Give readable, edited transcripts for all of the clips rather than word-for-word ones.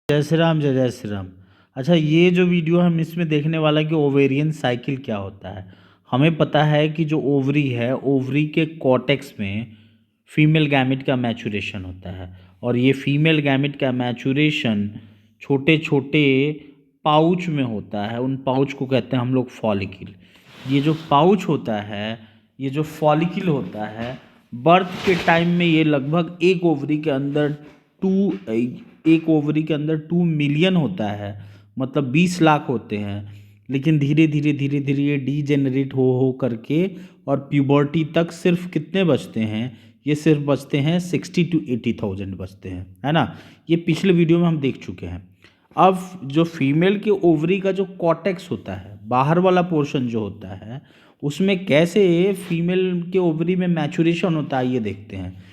जय श्री राम, जय जय श्री राम। अच्छा, ये जो वीडियो हम इसमें देखने वाला है कि ओवेरियन साइकिल क्या होता है। हमें पता है कि जो ओवरी है, ओवरी के कॉर्टेक्स में फीमेल गैमेट का मैचुरेशन होता है और ये फीमेल गैमेट का मैचुरेशन छोटे छोटे पाउच में होता है। उन पाउच को कहते हैं हम लोग फॉलिकल। ये जो पाउच होता है, ये जो फॉलिकल होता है, बर्थ के टाइम में ये लगभग एक ओवरी के अंदर 2 मिलियन होता है, मतलब 20 लाख होते हैं। लेकिन धीरे धीरे धीरे धीरे ये डीजेनरेट हो करके और प्यूबर्टी तक सिर्फ कितने बचते हैं? ये सिर्फ बचते हैं 60 to 80,000 बचते हैं, है ना। ये पिछले वीडियो में हम देख चुके हैं। अब जो फीमेल के ओवरी का जो कॉर्टेक्स होता है, बाहर वाला पोर्शन जो होता है, उसमें कैसे फीमेल के ओवरी में मैचुरेशन होता है ये देखते हैं।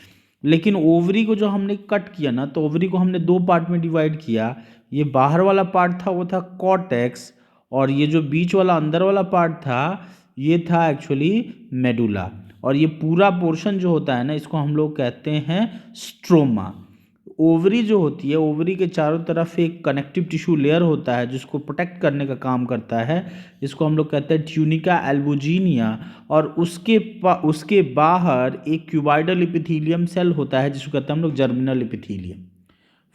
लेकिन ओवरी को जो हमने कट किया ना, तो ओवरी को हमने 2 पार्ट में डिवाइड किया। ये बाहर वाला पार्ट था, वो था कॉर्टेक्स, और ये जो बीच वाला अंदर वाला पार्ट था, ये था एक्चुअली मेडुला। और ये पूरा पोर्शन जो होता है ना, इसको हम लोग कहते हैं स्ट्रोमा। ओवरी जो होती है, ओवरी के चारों तरफ एक कनेक्टिव टिश्यू लेयर होता है जिसको प्रोटेक्ट करने का काम करता है। इसको हम लोग कहते हैं ट्यूनिका एल्बुजिनिया। और उसके बाहर एक क्यूबाइडल एपिथेलियम सेल होता है जिसको कहते हैं हम लोग जर्मिनल एपिथेलियम।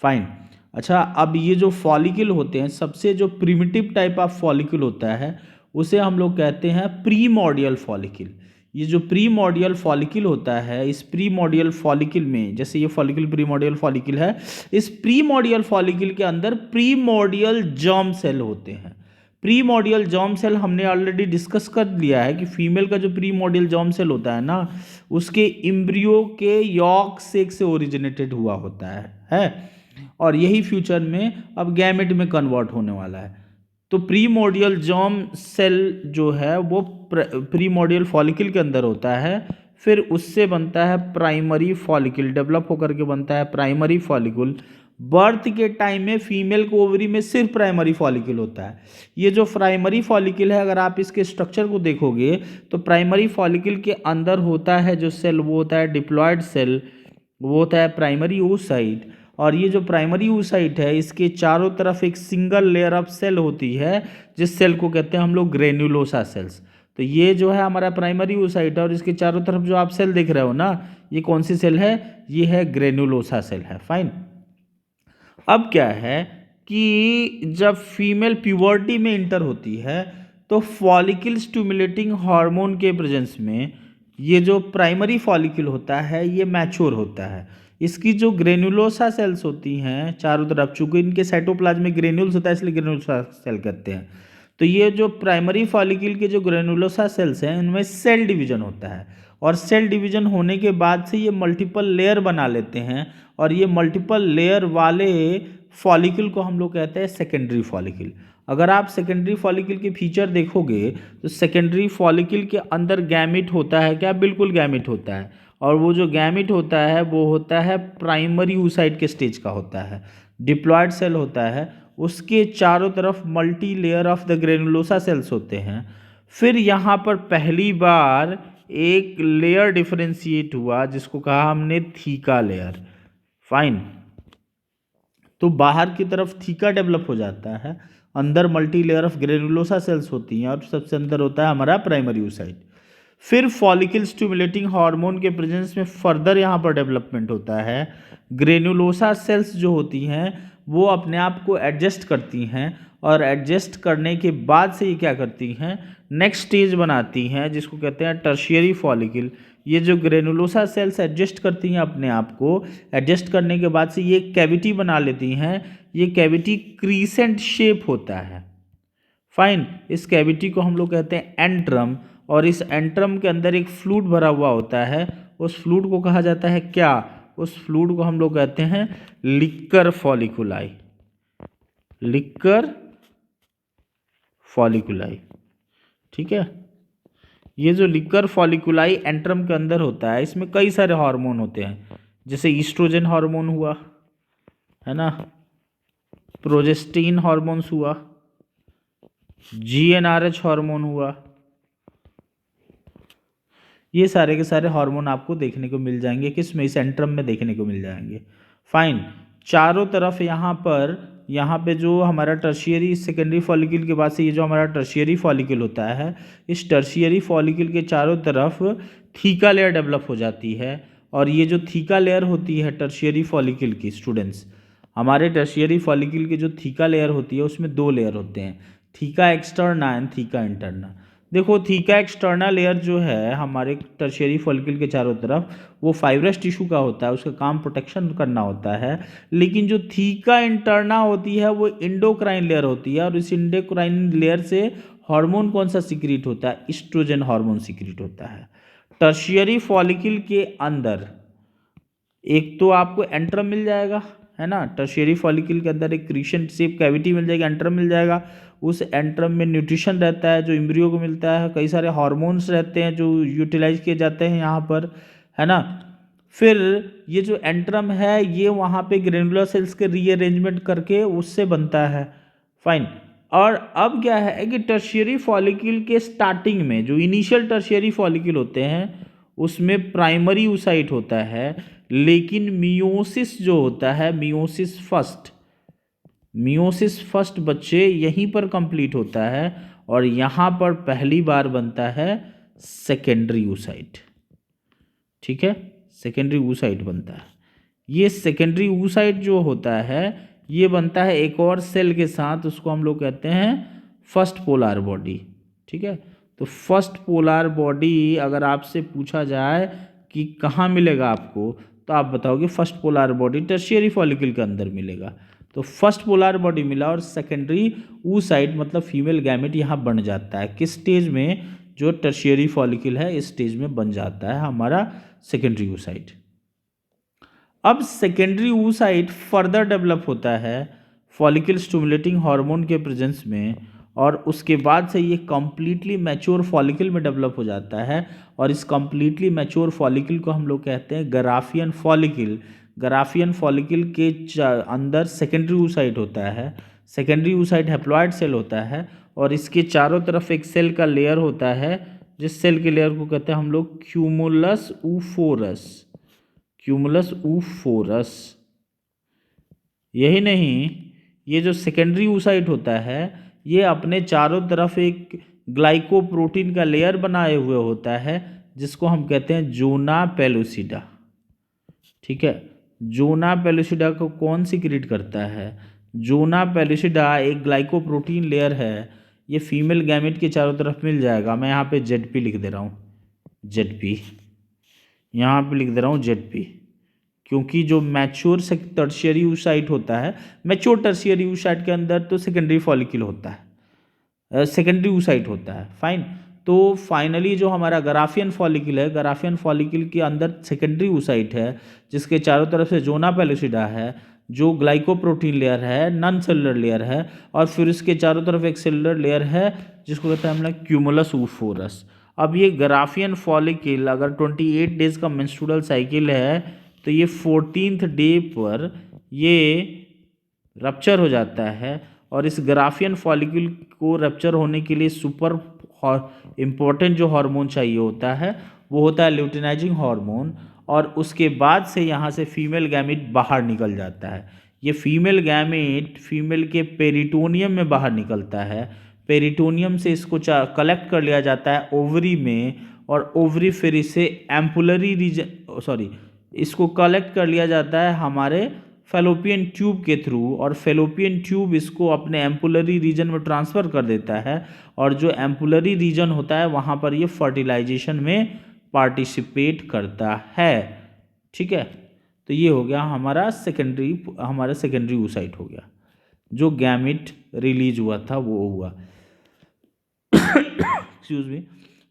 फाइन। अच्छा, अब ये जो फॉलिकल होते हैं, सबसे जो प्रिमिटिव टाइप ऑफ फॉलिकल होता है उसे हम लोग कहते हैं प्रीमॉर्डियल फॉलिकल। ये जो प्रीमॉर्डियल फॉलिकल होता है, इस प्रीमॉर्डियल फॉलिकल में, जैसे ये फॉलिकल प्रीमॉर्डियल फॉलिकल है, इस प्रीमॉर्डियल फॉलिकल के अंदर प्रीमॉर्डियल जर्म सेल होते हैं। प्रीमॉर्डियल जर्म सेल हमने ऑलरेडी डिस्कस कर लिया है कि फीमेल का जो प्रीमॉर्डियल जर्म सेल होता है ना, उसके इम्ब्रियो के यॉर्क सेक से ओरिजिनेटेड हुआ होता है। और यही फ्यूचर में अब गैमेट में कन्वर्ट होने वाला है। तो प्रीमोर्डियल जर्म सेल जो है वो प्रीमोर्डियल फॉलिकल के अंदर होता है। फिर उससे बनता है प्राइमरी फॉलिकल, डेवलप होकर के बनता है प्राइमरी फॉलिकल। बर्थ के टाइम में फीमेल को ओवरी में सिर्फ प्राइमरी फॉलिकल होता है। ये जो प्राइमरी फॉलिकल है, अगर आप इसके स्ट्रक्चर को देखोगे तो प्राइमरी फॉलिकल के अंदर होता है जो सेल, वो होता है डिप्लॉयड सेल, वो होता है प्राइमरी oocyte। और ये जो प्राइमरी oocyte है, इसके चारों तरफ एक सिंगल लेयर ऑफ सेल होती है जिस सेल को कहते हैं हम लोग ग्रेन्युलोसा सेल्स। तो ये जो है हमारा प्राइमरी oocyte है और इसके चारों तरफ जो आप सेल देख रहे हो ना, ये कौन सी सेल है? ये है ग्रेन्युलोसा सेल है। फाइन। अब क्या है कि जब फीमेल प्यूबर्टी में इंटर होती है तो फॉलिकल स्टिमुलेटिंग हार्मोन के प्रेजेंस में ये जो प्राइमरी फॉलिकल होता है ये मैच्योर होता है। इसकी जो ग्रेनुलोसा सेल्स होती हैं चारों तरफ, चूंकि इनके साइटोप्लाज्म में ग्रेन्यूल्स होता है इसलिए ग्रेनुलोसा सेल कहते हैं। तो ये जो प्राइमरी फॉलिकल के जो ग्रेनुलोसा सेल्स हैं उनमें सेल डिवीजन होता है, और सेल डिवीजन होने के बाद से ये मल्टीपल लेयर बना लेते हैं। और ये मल्टीपल लेयर वाले फॉलिकल को हम लोग कहते हैं सेकेंडरी फॉलिकल। अगर आप सेकेंडरी फॉलिकल के फीचर देखोगे तो सेकेंडरी फॉलिकल के अंदर गैमेट होता है क्या? बिल्कुल गैमेट होता है। और वो जो गैमेट होता है वो होता है प्राइमरी oocyte के स्टेज का होता है, डिप्लॉयड सेल होता है। उसके चारों तरफ multi layer of the granulosa cells होते हैं। फिर यहाँ पर पहली बार एक लेयर डिफरेंशिएट हुआ जिसको कहा हमने थीका लेयर। फाइन। तो बाहर की तरफ थीका डेवलप हो जाता है, अंदर multi layer of granulosa cells होती हैं और सबसे अंदर होता है हमारा प्राइमरी oocyte। फिर फॉलिकल स्टिमुलेटिंग हार्मोन के प्रेजेंस में फर्दर यहाँ पर डेवलपमेंट होता है। ग्रेनुलोसा सेल्स जो होती हैं वो अपने आप को एडजस्ट करती हैं, और एडजस्ट करने के बाद से ये क्या करती हैं? नेक्स्ट स्टेज बनाती हैं जिसको कहते हैं टर्शियरी फॉलिकल। ये जो ग्रेनुलोसा सेल्स एडजस्ट करती हैं अपने आप को, एडजस्ट करने के बाद से ये कैविटी बना लेती हैं। ये कैविटी क्रीसेंट शेप होता है। फाइन। इस कैविटी को हम लोग कहते हैं एंट्रम, और इस एंट्रम के अंदर एक फ्लूइड भरा हुआ होता है। उस फ्लूइड को कहा जाता है क्या? उस फ्लूइड को हम लोग कहते हैं लिक्कर फॉलिकुलाई। लिक्कर फॉलिकुलाई, ठीक है। ये जो लिक्कर फॉलिकुलाई एंट्रम के अंदर होता है, इसमें कई सारे हार्मोन होते हैं, जैसे ईस्ट्रोजन हार्मोन हुआ, है ना, प्रोजेस्टीन हार्मोन्स हुआ, GnRH हार्मोन हुआ। ये सारे के सारे हार्मोन आपको देखने को मिल जाएंगे किसमें? इस एंट्रम में देखने को मिल जाएंगे। फाइन। चारों तरफ यहाँ पर यहाँ पे जो हमारा टर्शियरी सेकेंडरी फॉलिकल के बाद से ये जो हमारा टर्शियरी फॉलिकल होता है, इस टर्शियरी फॉलिकल के चारों तरफ थीका लेयर डेवलप हो जाती है। और ये जो थीका लेयर होती है टर्शियरी फॉलिकल की, स्टूडेंट्स, हमारे टर्शियरी फॉलिकल की जो थीका लेयर होती है उसमें दो लेयर होते हैं, theca externa and theca interna. देखो थीका एक्सटर्ना लेयर जो है हमारे टर्शियरी फॉलिकल के चारों तरफ, वो फाइब्रस टिश्यू का होता है, उसका काम प्रोटेक्शन करना होता है। लेकिन जो थीका इंटरना होती है वो इंडोक्राइन लेयर होती है, और इस इंडोक्राइन लेयर से हार्मोन कौन सा सिक्रीट होता है, एस्ट्रोजन हार्मोन सिक्रीट होता है। टर्शियरी फॉलिकल के अंदर एक तो आपको एंट्रम मिल जाएगा, है ना, टर्शियरी फॉलिकल के अंदर एक क्रीशन शेप कैविटी मिल जाएगी, एंट्रम मिल जाएगा। उस एंट्रम में न्यूट्रिशन रहता है जो एम्ब्रियो को मिलता है, कई सारे हार्मोन्स रहते हैं जो यूटिलाइज किए जाते हैं यहाँ पर, है ना। फिर ये जो एंट्रम है ये वहाँ पे ग्रेनुलर सेल्स के रीअरेंजमेंट करके उससे बनता है, फाइन। और अब क्या है कि टर्शियरी फॉलिकल के स्टार्टिंग में जो इनिशियल टर्शियरी फॉलिकल होते हैं उसमें प्राइमरी oocyte होता है, लेकिन मियोसिस जो होता है, मियोसिस फर्स्ट बच्चे यहीं पर कंप्लीट होता है, और यहाँ पर पहली बार बनता है सेकेंडरी oocyte। ठीक है, सेकेंडरी oocyte बनता है। ये सेकेंडरी oocyte जो होता है ये बनता है एक और सेल के साथ, उसको हम लोग कहते हैं फर्स्ट पोलर बॉडी। ठीक है, तो फर्स्ट पोलर बॉडी अगर आपसे पूछा जाए कि कहाँ मिलेगा आपको, तो आप बताओगे first polar body tertiary follicle के अंदर मिलेगा। तो फर्स्ट पोलर बॉडी मिला और सेकेंडरी oocyte मतलब फीमेल गैमेट यहाँ बन जाता है। किस स्टेज में, जो टर्शियरी फॉलिकल है इस स्टेज में बन जाता है हमारा सेकेंडरी oocyte। अब सेकेंडरी oocyte फर्दर डेवलप होता है फॉलिकल स्टिमुलेटिंग हार्मोन के प्रेजेंस में, और उसके बाद से ये कम्प्लीटली मैच्योर फॉलिकल में डेवलप हो जाता है। और इस कम्प्लीटली मैच्योर फॉलिकल को हम लोग कहते हैं ग्राफियन फॉलिकल। ग्राफियन फॉलिकल के अंदर सेकेंडरी oocyte होता है, सेकेंडरी oocyte हैप्लॉइड सेल होता है, और इसके चारों तरफ एक सेल का लेयर होता है, जिस सेल के लेयर को कहते हैं हम लोग क्यूमुलस ऊफोरस, क्यूमुलस ऊफोरस। यही नहीं, ये जो सेकेंडरी oocyte होता है ये अपने चारों तरफ एक ग्लाइकोप्रोटीन का लेयर बनाए हुए होता है, जिसको हम कहते हैं जोना पेलुसिडा। ठीक है, जोना पेलुसिडा को कौन सिक्रीट करता है, जोना पेलुसिडा एक ग्लाइकोप्रोटीन लेयर है। ये फीमेल गैमेट के चारों तरफ मिल जाएगा। मैं यहाँ पे ZP लिख दे रहा हूँ, ZP यहाँ पे लिख दे रहा हूँ ZP, क्योंकि जो मैच्योर टर्शियरी oocyte होता है, मैच्योर टर्शियरी oocyte के अंदर तो सेकेंडरी फॉलिकल होता है, सेकेंडरी oocyte होता है, फाइन। तो फाइनली जो हमारा ग्राफियन फॉलिकल है, ग्राफियन फॉलिकल के अंदर सेकेंडरी oocyte है, जिसके चारों तरफ से जोना पेलुसिडा है, जो ग्लाइकोप्रोटीन लेयर है, नॉन सेलुलर लेयर है, और फिर इसके चारों तरफ एक सेलुलर लेयर है जिसको कहते हैं हम लोग क्यूमुलस ऊफोरस। अब ये ग्राफियन फॉलिकल अगर 28 डेज का मेंस्ट्रुअल साइकिल है, तो ये 14th डे पर ये रप्चर हो जाता है। और इस ग्राफियन फॉलिकल को रप्चर होने के लिए सुपर इम्पोर्टेंट जो हार्मोन चाहिए होता है वो होता है ल्यूटिनाइजिंग हार्मोन, और उसके बाद से यहाँ से फीमेल गैमेट बाहर निकल जाता है। ये फीमेल गैमेट फीमेल के पेरिटोनियम में बाहर निकलता है, पेरिटोनियम से इसको कलेक्ट कर लिया जाता है ओवरी में, और ओवरी फिर इसे एम्पुलरी रीजन इसको कलेक्ट कर लिया जाता है हमारे फेलोपियन ट्यूब के थ्रू, और फेलोपियन ट्यूब इसको अपने एम्पुलरी रीजन में ट्रांसफ़र कर देता है, और जो एम्पुलरी रीजन होता है वहाँ पर ये फर्टिलाइजेशन में पार्टिसिपेट करता है। ठीक है, तो ये हो गया हमारा सेकेंडरी oocyte हो गया, जो गैमेट रिलीज हुआ था वो हुआ। Excuse me.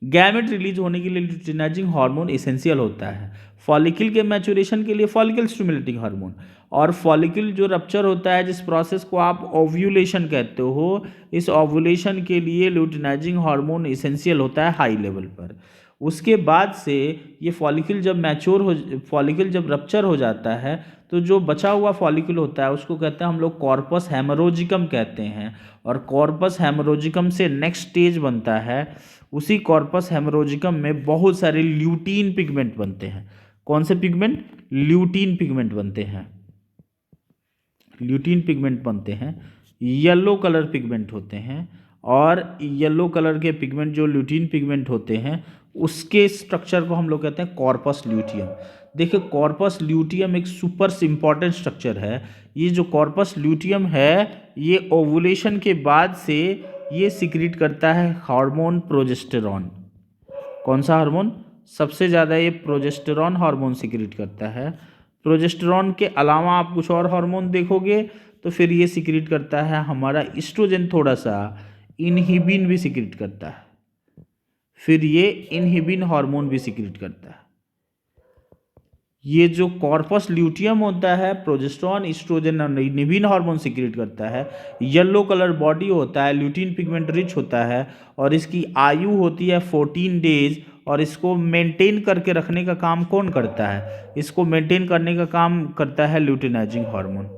गैमेट रिलीज होने के लिए ल्यूटिनाइजिंग हार्मोन एसेंशियल होता है फॉलिकल के मैचुरेशन के लिए, फॉलिकल स्टिमुलेटिंग हार्मोन। और फॉलिकल जो रप्चर होता है, जिस प्रोसेस को आप ओव्यूलेशन कहते हो, इस ओव्यूलेशन के लिए ल्यूटिनाइजिंग हार्मोन एसेंशियल होता है हाई लेवल पर। उसके बाद से ये फॉलिकल जब रप्चर हो जाता है, तो जो बचा हुआ फॉलिकल होता है उसको कहते हैं हम लोग कॉर्पस हेमरोजिकम कहते हैं, और कॉर्पस हेमरोजिकम से नेक्स्ट स्टेज बनता है। उसी कॉर्पस हेमरोजिकम में बहुत सारे ल्यूटीन पिगमेंट बनते हैं। कौन से पिगमेंट? ल्यूटीन पिगमेंट बनते हैं। ल्यूटीन पिगमेंट बनते हैं, येलो कलर पिगमेंट होते हैं, और येलो कलर के पिगमेंट जो ल्यूटीन पिगमेंट होते हैं उसके स्ट्रक्चर को हम लोग कहते हैं कॉर्पस ल्यूटियम। देखिए कॉर्पस ल्यूटियम एक सुपर इम्पॉर्टेंट स्ट्रक्चर है। ये जो कॉर्पस ल्यूटियम है ये ओवुलेशन के बाद से ये सिक्रीट करता है हार्मोन प्रोजेस्टेरॉन। कौन सा हार्मोन? सबसे ज़्यादा ये प्रोजेस्टेरॉन हार्मोन सिक्रीट करता है। प्रोजेस्टेरॉन के अलावा आप कुछ और हार्मोन देखोगे तो फिर ये सिक्रीट करता है हमारा एस्ट्रोजन, थोड़ा सा इनहिबिन भी सिक्रीट करता है, फिर ये इनहिबिन हार्मोन भी सिक्रीट करता है। ये जो कॉर्पस ल्यूटियम होता है प्रोजेस्टेरॉन, एस्ट्रोजन और इनहिबिन हार्मोन सिक्रीट करता है। येलो कलर बॉडी होता है, ल्यूटीन पिगमेंट रिच होता है, और इसकी आयु होती है 14 डेज। और इसको मेंटेन करके रखने का काम कौन करता है? इसको मेंटेन करने का काम करता है luteinizing hormone.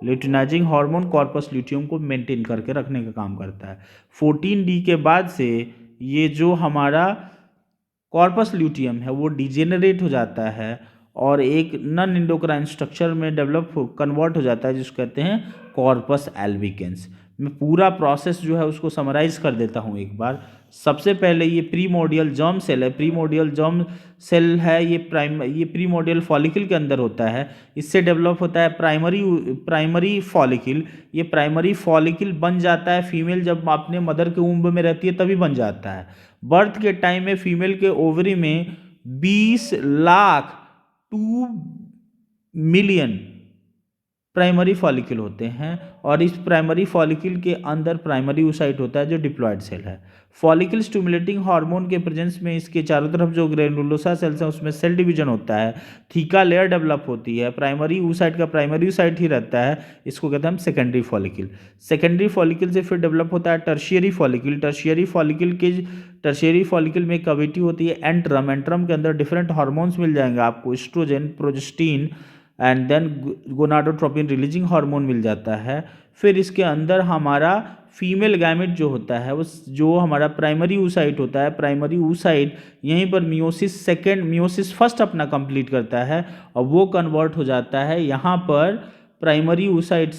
Luteinizing hormone corpus luteum को मेंटेन करके रखने का काम करता है। 14D के बाद से ये जो हमारा कॉर्पस ल्यूटियम है वो डिजेनरेट हो जाता है और एक नॉन इंडोक्राइन स्ट्रक्चर में डेवलप कन्वर्ट हो जाता है जिसको कहते हैं कॉर्पस एल्बिकेंस। मैं पूरा प्रोसेस जो है उसको समराइज कर देता हूँ एक बार। सबसे पहले ये प्रीमोडियल जर्म सेल है, प्रीमोडियल जर्म सेल है, ये प्रीमोडियल फॉलिकल के अंदर होता है। इससे डेवलप होता है प्राइमरी फॉलिकल। ये प्राइमरी फॉलिकल बन जाता है फीमेल जब अपने मदर के उम्ब में रहती है तभी बन जाता है। बर्थ के टाइम में फीमेल के ओवरी में 20 लाख 2 मिलियन प्राइमरी फॉलिकल होते हैं, और इस प्राइमरी फॉलिकल के अंदर प्राइमरी oocyte होता है जो डिप्लॉयड सेल है। फॉलिकल स्टिमुलेटिंग हार्मोन के प्रेजेंस में इसके चारों तरफ जो ग्रेनुलोसा सेल्स हैं उसमें सेल डिवीजन होता है, थीका लेयर डेवलप होती है, प्राइमरी oocyte का प्राइमरी oocyte ही रहता है, इसको कहते हैं हम सेकेंडरी फॉलिकल। सेकेंडरी फॉलिकल से फिर डेवलप होता है टर्शियरी फॉलिकल। टर्शियरी फॉलिकल में कैविटी होती है एंट्रम। एंट्रम के अंदर डिफरेंट हार्मोन्स मिल जाएंगे आपको, oestrogen, progestin and then gonadotropin releasing hormone मिल जाता है। फिर इसके अंदर हमारा फीमेल गैमेट जो होता है उस जो हमारा प्राइमरी oocyte होता है, प्राइमरी oocyte यहीं पर मियोसिस फर्स्ट अपना कंप्लीट करता है और वो कन्वर्ट हो जाता है यहाँ पर प्राइमरी oocyte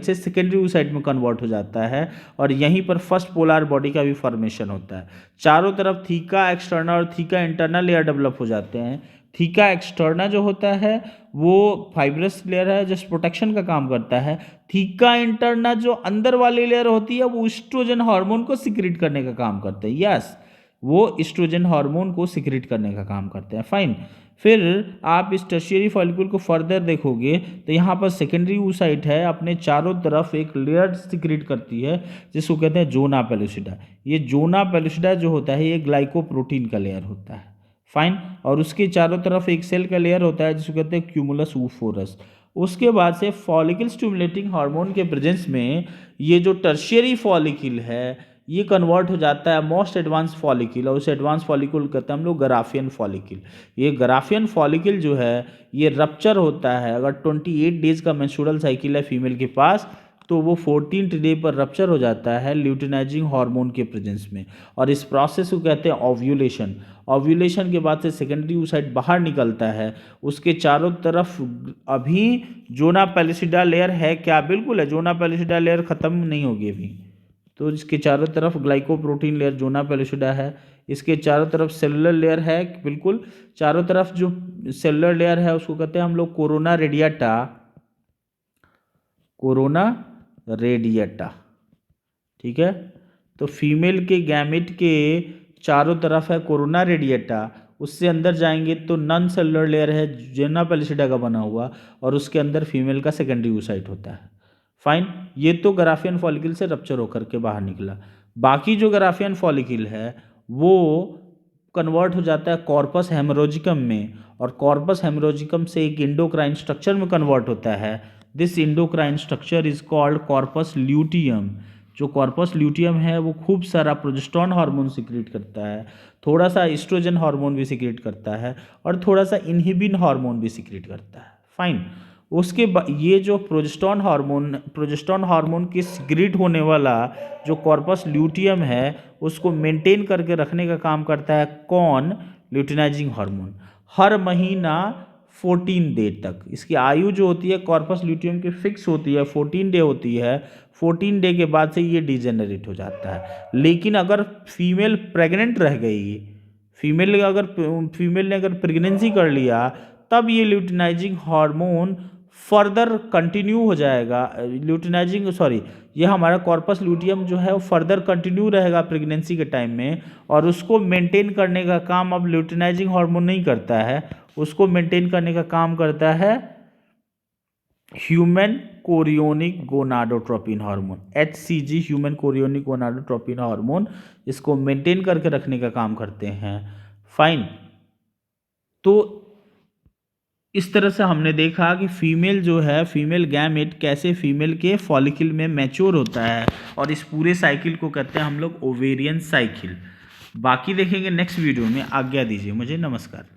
से सेकेंडरी oocyte में कन्वर्ट हो जाता है, और यहीं पर फर्स्ट पोलर बॉडी का भी फॉर्मेशन होता है। चारों तरफ थीका एक्सटर्नल और थीका इंटरनल लेयर डेवलप हो जाते हैं। थीका एक्सटर्ना जो होता है वो फाइब्रस लेयर है जो प्रोटेक्शन का काम करता है। थीका इंटरना जो अंदर वाली लेयर होती है वो एस्ट्रोजन हार्मोन को सिक्रीट करने का काम करते हैं। यस, वो एस्ट्रोजन हार्मोन को सिक्रीट करने का काम करते हैं। फाइन। फिर आप इस टर्शियरी फॉलिकल को फर्दर देखोगे तो यहाँ पर सेकेंडरी oocyte है, अपने चारों तरफ एक लेयर सिक्रीट करती है जिसको कहते हैं जोना पेलुसिडा। ये जोना पेलुसिडा जो होता है ये ग्लाइकोप्रोटीन का लेयर होता है। फाइन। और उसके चारों तरफ एक सेल का लेयर होता है जिसको कहते हैं क्यूमुलस ऊफोरस। उसके बाद से फॉलिकल स्टिमुलेटिंग हार्मोन के प्रेजेंस में ये जो टर्शियरी फॉलिकल है ये कन्वर्ट हो जाता है मोस्ट एडवांस फॉलिकल, और उसे एडवांस फॉलिकल कहते हैं हम लोग ग्राफियन फॉलिकल। ये ग्राफियन फॉलिकल जो है ये रप्चर होता है अगर 28 डेज का मेंस्ट्रुअल साइकिल है फीमेल के पास तो वो 14th डे पर रप्चर हो जाता है ल्यूटिनाइजिंग हार्मोन के प्रेजेंस में, और इस प्रोसेस को कहते हैं ओव्यूलेशन। ओव्यूलेशन के बाद से सेकेंडरी oocyte बाहर निकलता है, उसके चारों तरफ अभी जोना पेलुसिडा लेयर है क्या? बिल्कुल है, जोना पेलुसिडा लेयर ख़त्म नहीं होगी अभी, तो इसके चारों तरफ ग्लाइकोप्रोटीन लेयर जोना पेलुसिडा है। इसके चारों तरफ सेलुलर लेयर है, बिल्कुल चारों तरफ जो सेलुलर लेयर है उसको कहते हैं हम लोग कोरोना रेडिएटा। ठीक है, तो फीमेल के गैमेट के चारों तरफ है कोरोना रेडिएटा, उससे अंदर जाएंगे तो नॉन सेलुलर लेयर है जोना पेलुसिडा का बना हुआ, और उसके अंदर फीमेल का सेकेंडरी oocyte होता है। फाइन। ये तो ग्राफियन फॉलिकल से रप्चर होकर के बाहर निकला। बाकी जो ग्राफियन फॉलिकल है वो कन्वर्ट हो जाता है कॉर्पस हेमरोजिकम में, और कॉर्पस हेमरोजिकम से एक इंडोक्राइन स्ट्रक्चर में कन्वर्ट होता है। This endocrine structure is called corpus luteum. जो कॉर्पस ल्यूटियम है वो खूब सारा प्रोजेस्टेरॉन हार्मोन सिक्रीट करता है, थोड़ा सा एस्ट्रोजन हार्मोन भी सिक्रीट करता है, और थोड़ा सा इनहिबिन हार्मोन भी सिक्रीट करता है। फाइन। उसके बाद ये जो प्रोजेस्टेरॉन हार्मोन की सिक्रीट होने वाला जो कॉर्पस ल्यूटियम है उसको मेंटेन करके रखने का काम करता है कौन? Luteinizing hormone. हर महीना 14 डे तक। इसकी आयु जो होती है कॉर्पस ल्यूटियम की फिक्स होती है, 14 डे होती है। 14 डे के बाद से ये डिजेनरेट हो जाता है। लेकिन अगर फीमेल प्रेग्नेंट रह गई, फीमेल ने अगर प्रेगनेंसी कर लिया, तब ये ल्यूटिनाइजिंग हार्मोन फर्दर कंटिन्यू हो जाएगा। ये हमारा कॉर्पस ल्यूटियम जो है वो फर्दर कंटिन्यू रहेगा प्रेगनेंसी के टाइम में, और उसको मेंटेन करने का काम अब ल्यूटिनाइजिंग हार्मोन नहीं करता है, उसको मेंटेन करने का काम करता है human chorionic gonadotropin hormone, HCG, human chorionic gonadotropin hormone, इसको मेंटेन करके रखने का काम करते हैं। फाइन। तो इस तरह से हमने देखा कि फीमेल जो है, फीमेल गैमेट कैसे फीमेल के फॉलिकल में मैच्योर होता है, और इस पूरे साइकिल को कहते हैं हम लोग ओवेरियन साइकिल। बाकी देखेंगे नेक्स्ट वीडियो में। आज्ञा दीजिए मुझे। नमस्कार।